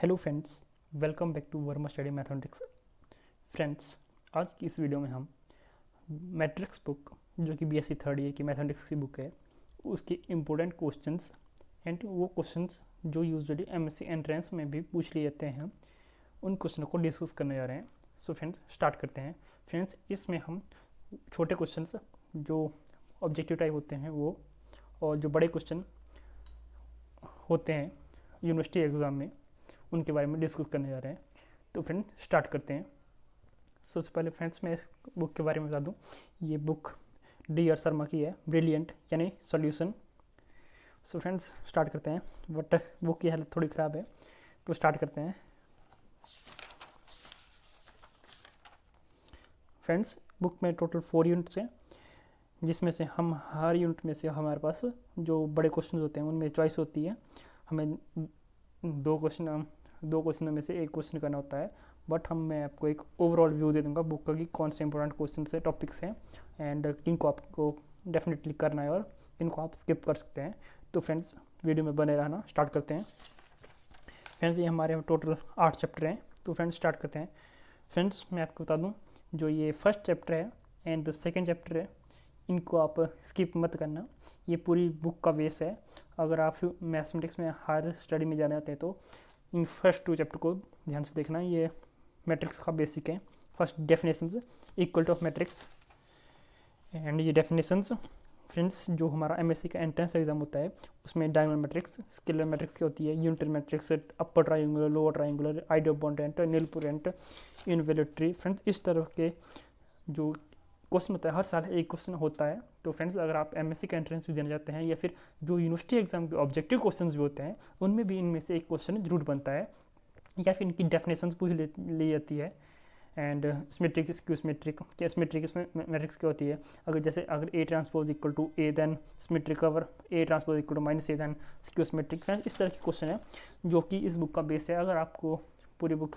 Hello friends, welcome back to Verma study mathematics. Friends, आज की इस वीडियो में हम मैट्रिक्स बुक जो कि बीएससी थर्ड ईयर की मैथमेटिक्स की बुक है उसके इम्पोर्टेंट क्वेश्चंस एंड वो क्वेश्चंस जो यूजुअली एमएससी एंट्रेंस में भी पूछ लिए जाते हैं उन क्वेश्चनों को डिस्कस करने जा रहे हैं। सो फ्रेंड्स, स्टार्ट करते हैं। फ्रेंड्स, इसमें हम छोटे क्वेश्चंस जो ऑब्जेक्टिव टाइप होते हैं वो और जो बड़े क्वेश्चन होते हैं यूनिवर्सिटी एग्ज़ाम में उनके बारे में डिस्कस करने जा रहे हैं। तो फ्रेंड्स, स्टार्ट करते हैं। सबसे पहले फ्रेंड्स मैं इस बुक के बारे में बता दूं। ये बुक डी आर शर्मा की है, ब्रिलियंट यानी सॉल्यूशन। सो फ्रेंड्स, स्टार्ट करते हैं। बट बुक की हालत थोड़ी ख़राब है, तो स्टार्ट करते हैं। फ्रेंड्स, बुक में टोटल 4 यूनिट्स हैं, जिसमें से हम हर यूनिट में से हमारे पास जो बड़े क्वेश्चन होते हैं उनमें चॉइस होती है। हमें दो क्वेश्चन में से एक क्वेश्चन करना होता है। बट मैं आपको एक ओवरऑल व्यू दे दूंगा बुक का कि कौन से इंपॉर्टेंट क्वेश्चन से टॉपिक्स हैं एंड किनको आपको डेफिनेटली करना है और किनको आप स्किप कर सकते हैं। तो फ्रेंड्स, वीडियो में बने रहना। स्टार्ट करते हैं। फ्रेंड्स, ये हमारे टोटल 8 चैप्टर हैं। तो फ्रेंड्स, स्टार्ट करते हैं। फ्रेंड्स, मैं आपको बता दूँ, जो ये फर्स्ट चैप्टर है एंड द सेकेंड चैप्टर है, इनको आप स्किप मत करना। ये पूरी बुक का बेस है। अगर आप मैथमेटिक्स में हायर स्टडी में जाना चाहते हैं तो इन फर्स्ट 2 चैप्टर को ध्यान से देखना। ये मैट्रिक्स का बेसिक है। First, definitions, equality of matrix and ये डेफिनेशंस। फ्रेंड्स, जो हमारा एमएससी का एंट्रेंस एग्जाम होता है उसमें डायगोनल मैट्रिक्स, स्केलर मैट्रिक्स क्या होती है, unitary matrix, upper triangular, lower triangular, idempotent, nilpotent, involutory. Friends, इस तरह के जो क्वेश्चन होता है, हर साल एक क्वेश्चन होता है। तो फ्रेंड्स, अगर आप एमएससी का एंट्रेंस भी देना चाहते हैं या फिर जो यूनिवर्सिटी एग्जाम के ऑब्जेक्टिव क्वेश्चंस भी होते हैं उनमें भी इनमें से एक क्वेश्चन जरूर बनता है या फिर इनकी डेफिनेशंस पूछ ली जाती है। एंड सिमेट्रिक, स्क्यू सिमेट्रिक, क्या सिमेट्रिक मैट्रिक्स क्या होती है। अगर A transpose equal to A then symmetric cover, A transpose equal to minus A then skew symmetric. Friends, इस तरह के क्वेश्चन है जो कि इस बुक का बेस है। अगर आपको पूरी बुक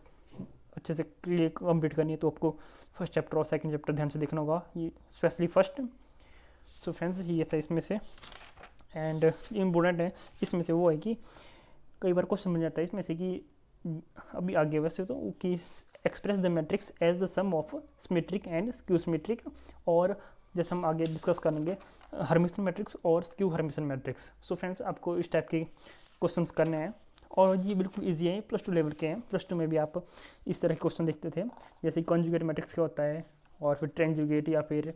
अच्छे से क्लियर कंप्लीट करनी है तो आपको फर्स्ट चैप्टर और सेकंड चैप्टर ध्यान से देखना होगा, ये स्पेशली फर्स्ट। सो फ्रेंड्स, ये था इसमें से। एंड इम्पोर्टेंट है इसमें से वो है कि कई बार क्वेश्चन बन जाता है इसमें से कि अभी आगे वैसे तो कि express the matrix as the sum of symmetric and skew symmetric, और जैसे हम आगे डिस्कस करेंगे हर्मिशन मैट्रिक्स और skew hermitian matrix. So friends, आपको इस टाइप के क्वेश्चंस करने हैं और ये बिल्कुल इजी है, +2 लेवल के हैं। +2 में भी आप इस तरह के क्वेश्चन देखते थे, जैसे कॉन्जुगेट मैट्रिक्स क्या होता है, और फिर ट्रांजुगेट या फिर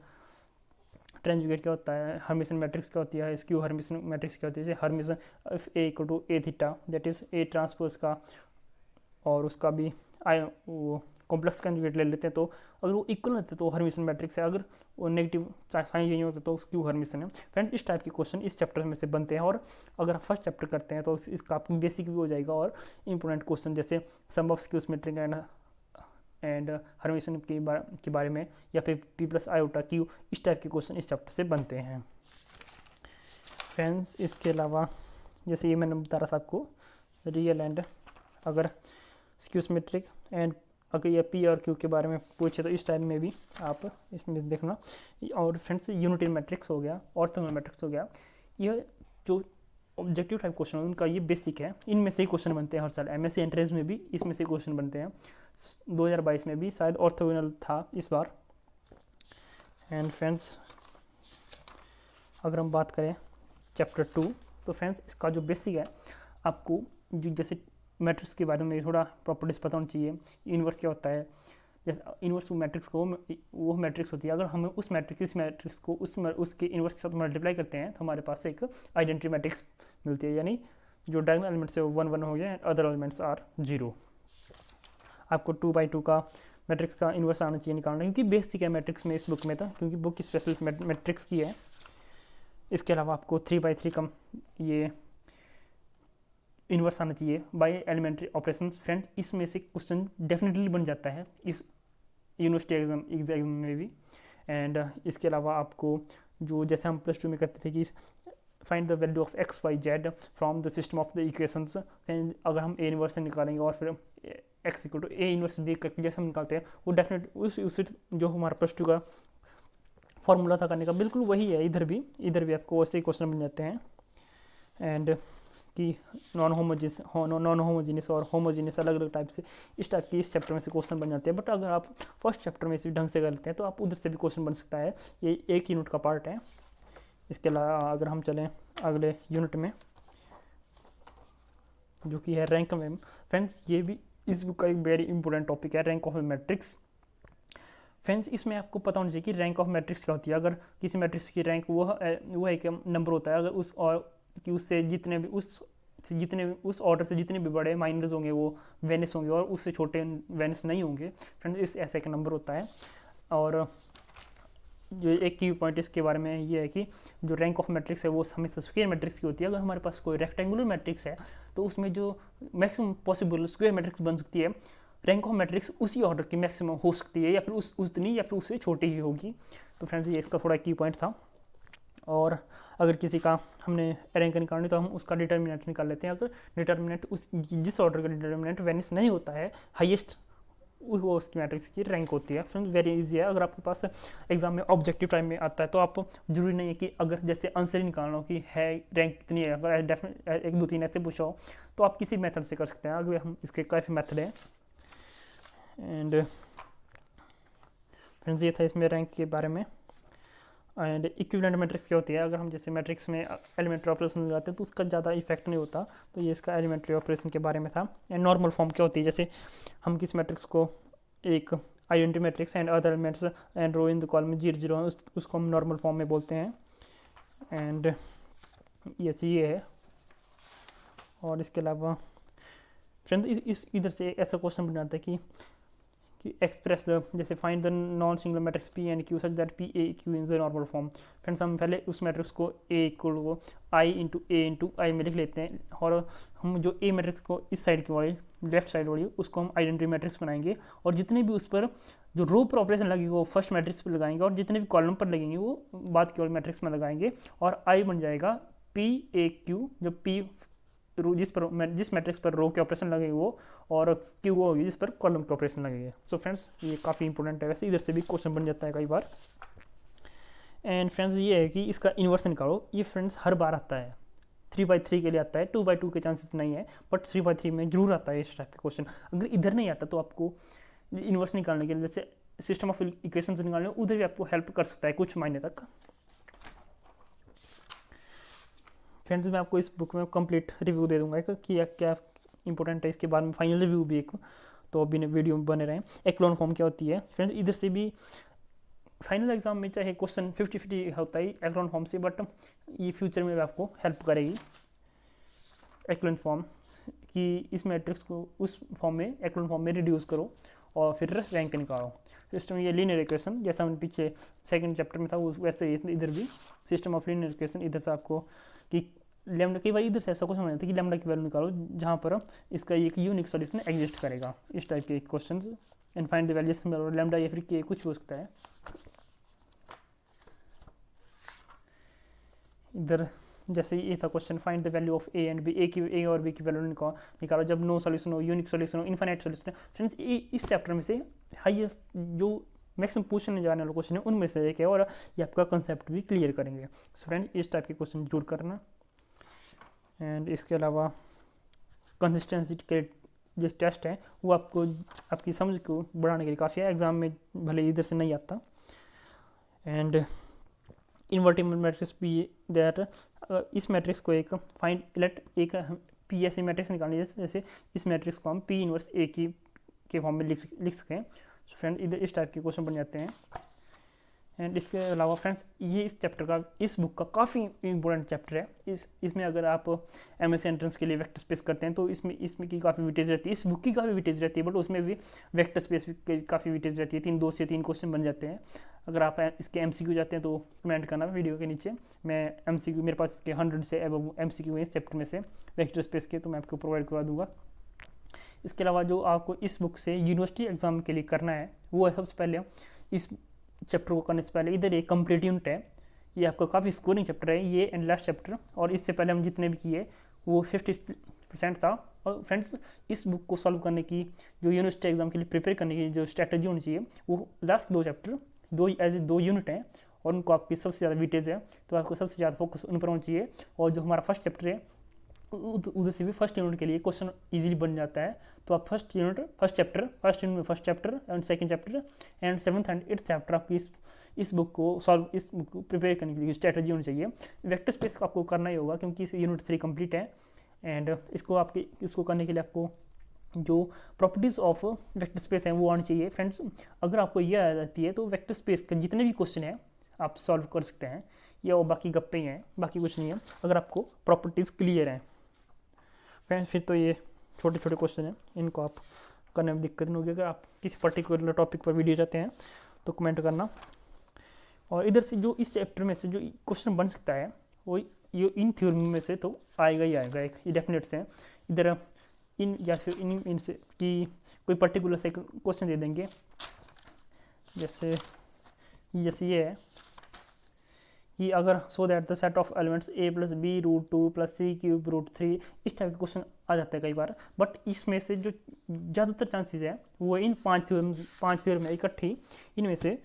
ट्रांजुगेट क्या होता है, हर्मिशन मैट्रिक्स क्या होती है, स्क्यू हर्मिशन मैट्रिक्स क्या होती है। जैसे hermitian A equal to A theta, that is A transpose का, और उसका भी वो कॉम्प्लेक्स कंजुगेट ले लेते हैं। तो अगर वो इक्वल रहते तो हर्मिशन मैट्रिक्स है, अगर वो नेगेटिव साइन यही होता तो स्क्यू हर्मिशन है। फ्रेंड्स, इस टाइप के क्वेश्चन इस चैप्टर में से बनते हैं, और अगर आप फर्स्ट चैप्टर करते हैं तो इसका आपकी बेसिक भी हो जाएगा। और इंपॉर्टेंट क्वेश्चन जैसे sum of skew symmetric and Hermitian के बारे में, या फिर p + i q, इस टाइप के क्वेश्चन इस चैप्टर से बनते हैं। फ्रेंड्स, इसके अलावा जैसे ये मैंने बता रहा था आपको, रियल एंड अगर स्क्यू सिमेट्रिक एंड अगर ये पी और क्यू के बारे में पूछे तो इस टाइम में भी आप इसमें देखना। और फ्रेंड्स, यूनिटी मैट्रिक्स हो गया, ऑर्थोगोनल मैट्रिक्स हो गया, यह जो ऑब्जेक्टिव टाइप क्वेश्चन है उनका ये बेसिक है। इनमें से ही क्वेश्चन बनते हैं हर साल। एमएससी एंट्रेंस में भी इसमें से क्वेश्चन बनते हैं। 2022 में भी शायद ऑर्थोगोनल था इस बार। एंड फ्रेंड्स, अगर हम बात करें चैप्टर 2, तो फ्रेंड्स इसका जो बेसिक है, आपको जो जैसे मैट्रिक्स के बारे में थोड़ा प्रॉपर्टीज पता होनी चाहिए। इन्वर्स क्या होता है, जैसे इन्वर्स मैट्रिक्स को वो मैट्रिक्स होती है, अगर हमें उस मैट्रिक्स को उसके इन्वर्स के साथ मल्टीप्लाई करते हैं तो हमारे पास एक आइडेंटिटी मैट्रिक्स मिलती है, यानी जो डायगोनल एलिमेंट्स है वो 1 1 हो गया एंड अदर एलिमेंट्स आर 0। आपको 2 by 2 का मैट्रिक्स का इन्वर्स आना चाहिए निकालना, क्योंकि बेसिक है मैट्रिक्स में इस बुक में था, क्योंकि बुक स्पेशल मैट्रिक्स की है। इसके अलावा आपको 3 by 3 का ये इन्वर्स आना चाहिए बाय एलिमेंट्री ऑपरेशन। फ्रेंड, इसमें से क्वेश्चन डेफिनेटली बन जाता है इस यूनिवर्सिटी एग्जाम में भी। एंड इसके अलावा आपको जो जैसे हम +2 में करते थे कि find the value of x y z from the system of the equations, अगर हम ए इन्वर्स निकालेंगे और फिर x equal to A inverse b करके जैसे हम निकालते हैं, वो डेफिनेट उस जो हमारा +2 का फॉर्मूला था करने का बिल्कुल वही है। इधर भी आपको वैसे ही क्वेश्चन बन जाते हैं। एंड कि नॉन होमोजीनियस और होमोजीनियस अलग अलग टाइप से इस टाइप की इस चैप्टर में से क्वेश्चन बन जाते हैं। बट अगर आप फर्स्ट चैप्टर में इसी ढंग से कर लेते हैं तो आप उधर से भी क्वेश्चन बन सकता है। ये एक यूनिट का पार्ट है। इसके अलावा अगर हम चलें अगले यूनिट में जो कि है रैंक में, फ्रेंड्स ये भी इस बुक का एक वेरी इंपॉर्टेंट टॉपिक है, रैंक ऑफ मैट्रिक्स। फ्रेंड्स इसमें आपको पता होना चाहिए कि रैंक ऑफ मैट्रिक्स क्या होती है। अगर किसी मैट्रिक्स की रैंक वो एक नंबर होता है, अगर उस और कि उससे जितने भी उस ऑर्डर से जितने भी बड़े माइनर्स होंगे वो वेनिस होंगे और उससे छोटे वेनिस नहीं होंगे। फ्रेंड्स इस ऐसा एक नंबर होता है। और जो एक की पॉइंट इसके बारे में ये है कि जो रैंक ऑफ मैट्रिक्स है वो हमेशा स्क्वायर मैट्रिक्स की होती है। अगर हमारे पास कोई रेक्टेंगुलर मैट्रिक्स है तो उसमें जो मैक्सिमम पॉसिबल स्क्वायर मैट्रिक्स बन सकती है, रैंक ऑफ मैट्रिक्स उसी ऑर्डर की मैक्सिमम हो सकती है या फिर उतनी या फिर उससे छोटी ही होगी। तो फ्रेंड्स ये इसका थोड़ा की पॉइंट था। और अगर किसी का हमने रैंक निकालनी तो हम उसका डिटर्मिनेंट निकाल लेते हैं। अगर डिटर्मिनेंट जिस ऑर्डर का डिटर्मिनेंट वेनिस नहीं होता है हाईएस्ट, वो उसकी मैट्रिक्स की रैंक होती है। फ्रेंड्स वेरी इजी है। अगर आपके पास एग्जाम में ऑब्जेक्टिव टाइम में आता है तो आप जरूरी नहीं है कि अगर जैसे आंसर ही निकालना हो कि है रैंक कितनी है, अगर डेफिनेट 1 2 3 ऐसे पूछा हो तो आप किसी मेथड से कर सकते हैं। अगर हम इसके काफ़ी मेथड हैं। एंड फ्रेंड्स ये था इसमें रैंक के बारे में। एंड इक्विवेलेंट मैट्रिक्स क्या होती है, अगर हम जैसे मैट्रिक्स में एलिमेंट्री ऑपरेशन लगाते हैं तो उसका ज़्यादा इफेक्ट नहीं होता, तो ये इसका एलिमेंट्री ऑपरेशन के बारे में था। एंड नॉर्मल फॉर्म क्या होती है, जैसे हम किस मैट्रिक्स को एक identity matrix and other elements and row in the column 0 0 उसको हम नॉर्मल फॉर्म में बोलते हैं। एंड ये है। और इसके अलावा फ्रेंड्स इस इधर से ऐसा क्वेश्चन बन जाता है कि एक्सप्रेस द, जैसे find the non singular matrix P and Q such that P A Q in the normal form. Friends हम पहले उस मैट्रिक्स को ए इक्वल को आई इंटू आई में लिख लेते हैं और हम जो ए मैट्रिक्स को इस साइड की वाली लेफ्ट साइड वाली उसको हम आइडेंटिटी मैट्रिक्स बनाएंगे और जितने भी उस पर जो रो पर ऑपरेशन लगेगा वो फर्स्ट मैट्रिक्स पर लगाएंगे और जितने भी कॉलम पर लगेंगे वो बाद की वाली मैट्रिक्स में लगाएंगे और आई बन जाएगा पी ए क्यू, जो पी जिस मैट्रिक्स पर रो के ऑपरेशन लगेंगे वो, और क्यू वो होगी जिस पर कॉलम के ऑपरेशन लगेंगे। सो फ्रेंड्स ये काफ़ी इंपॉर्टेंट है, वैसे इधर से भी क्वेश्चन बन जाता है कई बार। एंड फ्रेंड्स ये है कि इसका इन्वर्स निकालो, ये फ्रेंड्स हर बार आता है। 3/3 के लिए आता है, 2/2 के चांसेस नहीं है, बट 3/3 में जरूर आता है इस टाइप के क्वेश्चन। अगर इधर नहीं आता तो आपको इन्वर्स निकालने के लिए जैसे सिस्टम ऑफ इक्वेशंस निकालने उधर भी आपको हेल्प कर सकता है कुछ महीने तक। फ्रेंड्स मैं आपको इस बुक में कंप्लीट रिव्यू दे दूंगा कि क्या इंपॉर्टेंट है, इसके बाद में फाइनल रिव्यू भी एक, तो अभी वीडियो में बने रहें। एक्लोन फॉर्म क्या होती है फ्रेंड्स, इधर से भी फाइनल एग्जाम में चाहे क्वेश्चन 50-50 होता है एक्लोन फॉर्म से, बट ये फ्यूचर में भी आपको हेल्प करेगी एक्लोन फॉर्म कि इस मैट्रिक्स को उस फॉर्म में एक्लोन फॉर्म में रिड्यूस करो और फिर रैंक निकालो। सिस्टम ये लीनियर इक्वेशन जैसा हमने पीछे सेकंड चैप्टर में था वैसे इधर भी सिस्टम ऑफ लीनियर इक्वेशन, इधर से आपको कि लैम्डा, कई बार इधर से ऐसा क्वेश्चन हो जाता है कि लैम्डा की वैल्यू निकालो जहाँ पर इसका एक यूनिक सॉल्यूशन एग्जिस्ट करेगा, इस टाइप के questions. And find the values lambda या फिर के कुछ हो सकता है। इधर जैसे ये था question find the value of A and B, A और बी की वैल्यू निकालो जब नो सॉल्यूशन हो, यूनिक सॉल्यूशन हो, इनफाइनाइट सॉल्यूशन है। फ्रेंड्स इस चैप्टर में से हाईएस्ट जो मैक्सिमम पूछने जाने वाला क्वेश्चन है उनमें से एक है और ये आपका कंसेप्ट भी क्लियर करेंगे। सो फ्रेंड इस टाइप के क्वेश्चन जरूर करना। एंड इसके अलावा कंसिस्टेंसी के जो टेस्ट है वो आपको आपकी समझ को बढ़ाने के लिए काफ़ी है, एग्जाम में भले इधर से नहीं आता। एंड इन्वर्टिबल मैट्रिक्स भी दैट, इस मैट्रिक्स को एक फाइंड लेट एक पी ऐसी मैट्रिक्स निकालनी है जैसे इस मैट्रिक्स को हम पी इनवर्स ए की के फॉर्म में लिख सकें। सो फ्रेंड इधर इस टाइप के क्वेश्चन बन जाते हैं। एंड इसके अलावा फ्रेंड्स ये इस चैप्टर का, इस बुक का काफ़ी इंपॉर्टेंट चैप्टर है। इसमें अगर आप एमएससी एंट्रेंस के लिए वेक्टर स्पेस करते हैं तो इसमें की काफ़ी वेटेज रहती है, इस बुक की काफ़ी वेटेज रहती है, बट उसमें भी वेक्टर स्पेस की काफ़ी वेटेज रहती है। 2 से 3 क्वेश्चन बन जाते हैं। अगर आप इसके एमसीक्यू जाते हैं तो कमेंट करना वीडियो के नीचे, मैं एमसीक्यू मेरे पास इसके 100 से एबव एमसीक्यू है इस चैप्टर में से वेक्टर स्पेस के, तो मैं आपको प्रोवाइड करवा दूँगा। इसके अलावा जो आपको इस बुक से यूनिवर्सिटी एग्जाम के लिए करना है वो है सबसे पहले इस चैप्टर को करने से पहले इधर एक कंप्लीट यूनिट है, ये आपका काफ़ी स्कोरिंग चैप्टर है ये एंड लास्ट चैप्टर, और इससे पहले हम जितने भी किए वो 50% था। और फ्रेंड्स इस बुक को सॉल्व करने की जो यूनिवर्सिटी एग्जाम के लिए प्रिपेयर करने की जो स्ट्रैटेजी होनी चाहिए वो लास्ट 2 चैप्टर दो यूनिट हैं और उनको आपकी सबसे ज़्यादा वेटेज है, तो आपको सबसे ज़्यादा फोकस उन पर होना चाहिए। और जो हमारा फर्स्ट चैप्टर है उधर से भी फर्स्ट यूनिट के लिए क्वेश्चन इजीली बन जाता है। तो आप फर्स्ट यूनिट फर्स्ट यूनिट में first chapter and second chapter and 7th and 8th chapter आपकी इस बुक को प्रिपेयर करने के लिए स्ट्रैटेजी होनी चाहिए। वेक्टर स्पेस को आपको करना ही होगा क्योंकि इस यूनिट 3 कंप्लीट है। एंड इसको करने के लिए आपको जो प्रॉपर्टीज़ ऑफ वेक्टर स्पेस हैं वो आनी चाहिए। फ्रेंड्स, अगर आपको ये आ जाती है तो वेक्टर स्पेस के जितने भी क्वेश्चन हैं आप सॉल्व कर सकते हैं। या वो बाकी गप्पे ही हैं, बाकी कुछ नहीं है, अगर आपको प्रॉपर्टीज़ क्लियर हैं। फ्रेंड्स, फिर तो ये छोटे छोटे क्वेश्चन हैं, इनको आप करने में दिक्कत नहीं होगी। अगर आप किसी पर्टिकुलर टॉपिक पर वीडियो चाहते हैं तो कमेंट करना। और इधर से जो इस चैप्टर में से जो क्वेश्चन बन सकता है वो ये इन थ्योरम में से तो आएगा ही आएगा, एक ये डेफिनेट से इधर इन या फिर इन से कि कोई पर्टिकुलर से क्वेश्चन दे देंगे। जैसे ये है कि अगर so that the set of elements a + b √2 + c³ √3, इस टाइप के क्वेश्चन आ जाते हैं कई बार। बट इसमें से जो ज़्यादातर चांसेस है वो इन 5 थ्योरम में इकट्ठी, इनमें से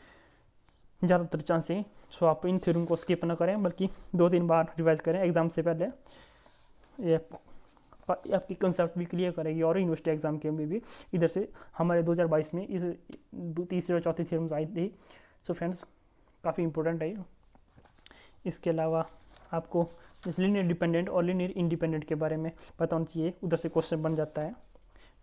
ज़्यादातर चांसेस। सो आप इन थ्योरम को स्किप ना करें बल्कि 2-3 बार रिवाइज करें एग्ज़ाम से पहले। ये आपकी कंसेप्ट भी क्लियर करेगी और यूनिवर्सिटी एग्ज़ाम के में भी इधर से हमारे 2022 में इस तीसरी और चौथी थ्योरम्स आई थी। सो फ्रेंड्स, काफ़ी इंपॉर्टेंट है। इसके अलावा आपको जैसे लीनियर डिपेंडेंट और लीनियर इंडिपेंडेंट के बारे में पता होना चाहिए, उधर से क्वेश्चन बन जाता है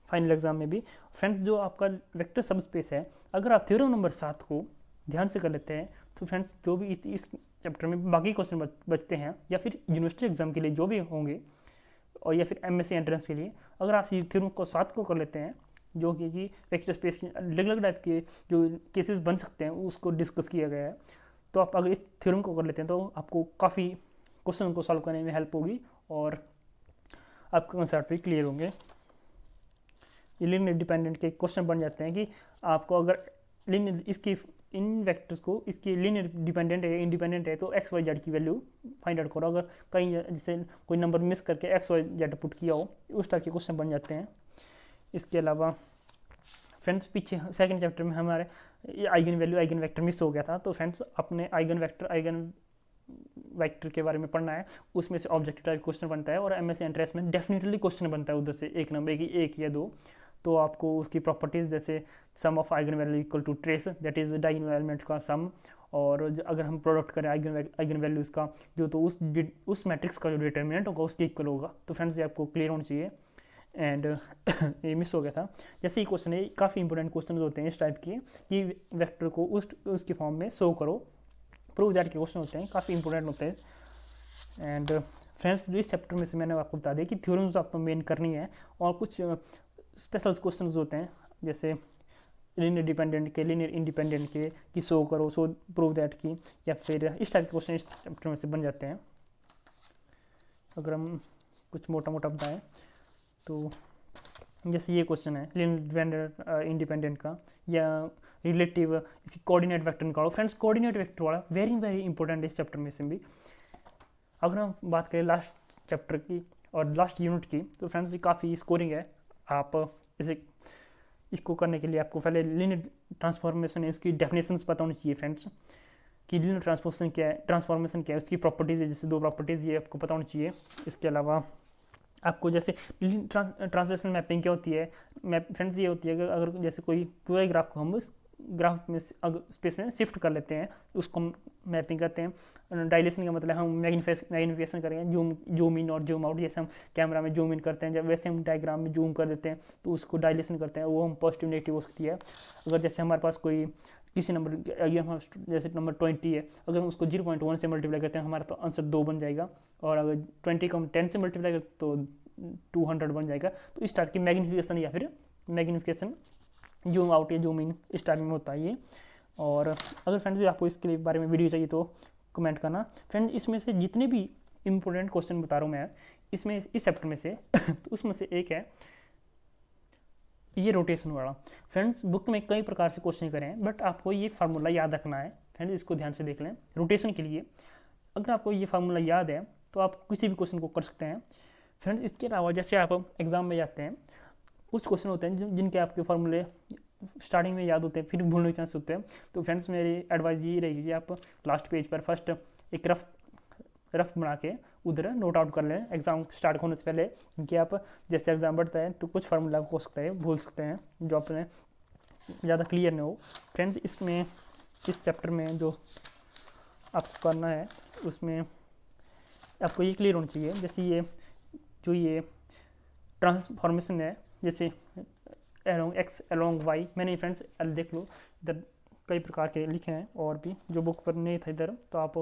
फाइनल एग्जाम में भी। फ्रेंड्स, जो आपका वेक्टर सब स्पेस है, अगर आप थ्योरम नंबर 7 को ध्यान से कर लेते हैं तो फ्रेंड्स जो भी इस चैप्टर में बाकी क्वेश्चन बचते हैं या फिर यूनिवर्सिटी एग्जाम के लिए जो भी होंगे और या फिर MSc एंट्रेंस के लिए, अगर आप थ्योरम को 7 को कर लेते हैं जो कि वेक्टर स्पेस के अलग अलग टाइप के जो केसेस बन सकते हैं उसको डिस्कस किया गया है, तो आप अगर इस थ्योरम को कर लेते हैं तो आपको काफ़ी क्वेश्चन को सॉल्व करने में हेल्प होगी और आपका कंसेप्ट भी क्लियर होंगे। ये लीनियर डिपेंडेंट के क्वेश्चन बन जाते हैं कि आपको अगर लीनियर इसकी इन वेक्टर्स को इसकी लीनियर डिपेंडेंट है इंडिपेंडेंट है तो x y z की वैल्यू फाइंड आउट करो। अगर कहीं जैसे कोई नंबर मिस करके x y z पुट किया हो, उस टाइप के क्वेश्चन बन जाते हैं। इसके अलावा फ्रेंड्स, पीछे सेकंड चैप्टर में हमारे eigen value eigen vector miss हो गया था, तो फ्रेंड्स अपने आइगन वेक्टर के बारे में पढ़ना है। उसमें से ऑब्जेक्टिव टाइप क्वेश्चन बनता है और MSc एंट्रेंस में डेफिनेटली क्वेश्चन बनता है उधर से एक नंबर की 1 या 2। तो आपको उसकी प्रॉपर्टीज़ जैसे sum of eigen value equal to trace, that is diagonal element का सम, और अगर हम प्रोडक्ट करें आइगन वैल्यूज़ का जो, तो उस मैट्रिक्स का जो डिटर्मिनेंट होगा उसके इक्वल होगा। तो फ्रेंड्स ये आपको क्लियर होना चाहिए। एंड ये मिस हो गया था। जैसे ही क्वेश्चन है, काफ़ी इंपॉर्टेंट क्वेश्चन होते हैं इस टाइप के कि वेक्टर को उसकी फॉर्म में शो करो, प्रूव दैट के क्वेश्चन होते हैं, काफ़ी इंपॉर्टेंट होते हैं। एंड फ्रेंड्स, इस चैप्टर में से मैंने आपको बता दिया कि थ्योरम्स आपको मेन करनी है और कुछ स्पेशल क्वेश्चन होते हैं जैसे लीनियर डिपेंडेंट के, लीनियर इंडिपेंडेंट के कि शो करो, शो प्रूव दैट की, या फिर इस टाइप के क्वेश्चन इस चैप्टर में से बन जाते हैं। अगर हम कुछ मोटा मोटा बताएं तो जैसे ये क्वेश्चन है लीनियर डिपेंडेंट इंडिपेंडेंट का, या रिलेटिव इसकी कोऑर्डिनेट वेक्टर निकालो। फ्रेंड्स, कोऑर्डिनेट वेक्टर वाला वेरी वेरी इंपॉर्टेंट है इस चैप्टर में से भी। अगर हम बात करें लास्ट चैप्टर की और लास्ट यूनिट की, तो फ्रेंड्स ये काफ़ी स्कोरिंग है। आप इसको करने के लिए आपको पहले लीनियर ट्रांसफॉर्मेशन है उसकी डेफिनेशंस पता होनी चाहिए फ्रेंड्स, कि लीनियर ट्रांसफॉर्मेशन क्या है, उसकी प्रॉपर्टीज़ है, जैसे 2 प्रॉपर्टीज़ ये आपको पता होनी चाहिए। इसके अलावा आपको जैसे ट्रांसलेशन मैपिंग क्या होती है, फ्रेंड्स ये होती है कि अगर जैसे कोई पूरा ग्राफ को हम ग्राफ में स्पेस में शिफ्ट कर लेते हैं, उसको मैपिंग करते हैं। डायलेशन का मतलब हम मैग्नीफिकेशन करेंगे, जूम इन और जूम आउट, जैसे हम कैमरा में जूम इन करते हैं, जब वैसे हम डायग्राम में जूम कर देते हैं तो उसको डायलेशन करते हैं, वो हम पॉजिटिव नेगेटिव हो सकती है। अगर जैसे हमारे पास कोई किसी नंबर जैसे नंबर 20 है, अगर हम उसको 0.1 से मल्टीप्लाई करते हैं हमारा तो आंसर 2 बन जाएगा, और अगर 20 को हम 10 से मल्टीप्लाई करते तो 200 बन जाएगा। तो इस टाइप की मैग्नीफिकेशन या फिर मैग्नीफिकेशन जूम आउट या जूम इन इस टाइप में होता है ये। और अगर फ्रेंड्स आपको इसके बारे में वीडियो चाहिए तो कमेंट करना। फ्रेंड, इसमें से जितने भी इंपॉर्टेंट क्वेश्चन बता रहा हूँ मैं इसमें इस चैप्टर में से तो उसमें से एक है ये रोटेशन वाला। फ्रेंड्स, बुक में कई प्रकार से क्वेश्चन करें बट आपको ये फार्मूला याद रखना है। फ्रेंड्स, इसको ध्यान से देख लें। रोटेशन के लिए अगर आपको ये फार्मूला याद है तो आप किसी भी क्वेश्चन को कर सकते हैं। फ्रेंड्स, इसके अलावा जैसे आप एग्जाम में जाते हैं कुछ क्वेश्चन होते हैं जिनके आपके फार्मूले स्टार्टिंग में याद होते हैं फिर भूलने के चांस होते हैं। तो फ्रेंड्स, मेरी एडवाइस ये रहेगी कि आप लास्ट पेज पर फर्स्ट एक रफ बना के उधर नोट आउट कर लें एग्ज़ाम स्टार्ट होने से पहले, क्योंकि आप जैसे एग्ज़ाम बढ़ता है तो कुछ फार्मूला हो सकता है भूल सकते हैं जो अपने ज़्यादा क्लियर नहीं हो। फ्रेंड्स इसमें इस चैप्टर में जो आपको करना है उसमें आपको ये क्लियर होना चाहिए, जैसे ये जो ये ट्रांसफॉर्मेशन है, जैसे एलोंग एक्स एलोंग वाई, मैंने फ्रेंड्स देख लो इधर कई प्रकार के लिखे हैं और भी जो बुक पर नहीं था इधर, तो आप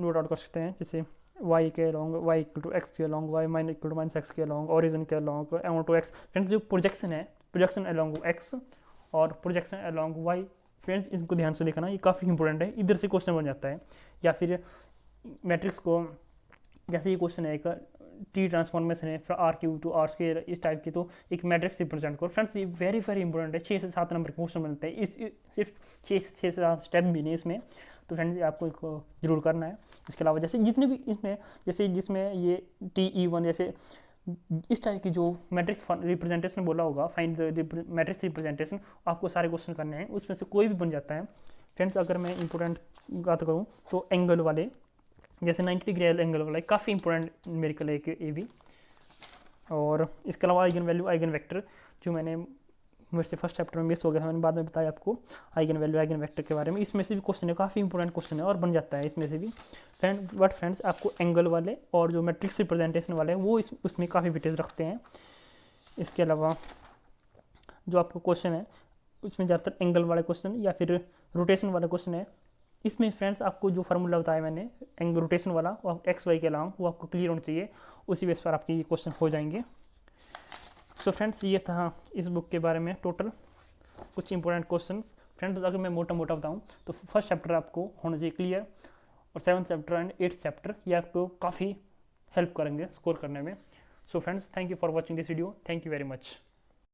नोट आउट कर सकते हैं। जैसे वाई के along Y equal to X के along Y mine equal to minus X के अलॉन्ग ओरिजिन के along M to X. Friends जो प्रोजेक्शन है, प्रोजेक्शन अलॉन्ग एक्स और प्रोजेक्शन अलॉन्ग वाई, फ्रेंड्स इनको ध्यान से देखना, ये काफ़ी इंपॉर्टेंट है, इधर से क्वेश्चन बन जाता है। या फिर मैट्रिक्स को, जैसे ये क्वेश्चन है एक टी ट्रांसफॉर्मेशन है R Q to R square इस टाइप की, तो एक मैट्रिक्स रिप्रेजेंट करो। फ्रेंड्स ये वेरी वेरी इंपॉर्टेंट है, 6 से 7 नंबर के क्वेश्चन बनते हैं, इस सिर्फ 6 से 7 स्टेप भी नहीं इसमें, तो फ्रेंड्स आपको इसको जरूर करना है। इसके अलावा जैसे जितने भी इसमें, जैसे जिसमें ये TE1 जैसे इस टाइप की जो मैट्रिक्स रिप्रेजेंटेशन बोला होगा, फाइंड द मैट्रिक्स रिप्रेजेंटेशन, आपको सारे क्वेश्चन करने हैं, उसमें से कोई भी बन जाता है। फ्रेंड्स अगर मैं इंपॉर्टेंट बात करूँ तो एंगल वाले, जैसे 90 डिग्री एंगल वाला काफ़ी इंपॉर्टेंट मेरे को लेके ये भी। और इसके अलावा आइगन वैल्यू आइगन वेक्टर, जो मैंने मेरे से फर्स्ट चैप्टर में मिस हो गया था, मैंने बाद में बताया आपको आइगन वैल्यू आइगन वेक्टर के बारे में, इसमें से भी क्वेश्चन है, काफ़ी इंपॉर्टेंट क्वेश्चन है और बन जाता है इसमें से भी। फ्रेंड्स आपको एंगल वाले और जो मैट्रिक्स रिप्रेजेंटेशन वाले हैं वो उसमें काफ़ी डिटेल्स रखते हैं। इसके अलावा जो आपको क्वेश्चन है उसमें ज़्यादातर एंगल वाले क्वेश्चन या फिर रोटेशन वाले क्वेश्चन है। इसमें फ्रेंड्स आपको जो फार्मूला बताया मैंने एंगल रोटेशन वाला, वो एक्स वाई के अलॉन्ग, वो आपको क्लियर होना चाहिए, उसी बेस पर आपके ये क्वेश्चन हो जाएंगे। सो फ्रेंड्स ये था इस बुक के बारे में टोटल कुछ इंपॉर्टेंट क्वेश्चन। फ्रेंड्स अगर मैं मोटा मोटा बताऊँ तो फर्स्ट चैप्टर आपको होना चाहिए क्लियर, और 7th chapter and 8th chapter ये आपको काफ़ी हेल्प करेंगे स्कोर करने में। So friends thank you for watching this video, thank you very much.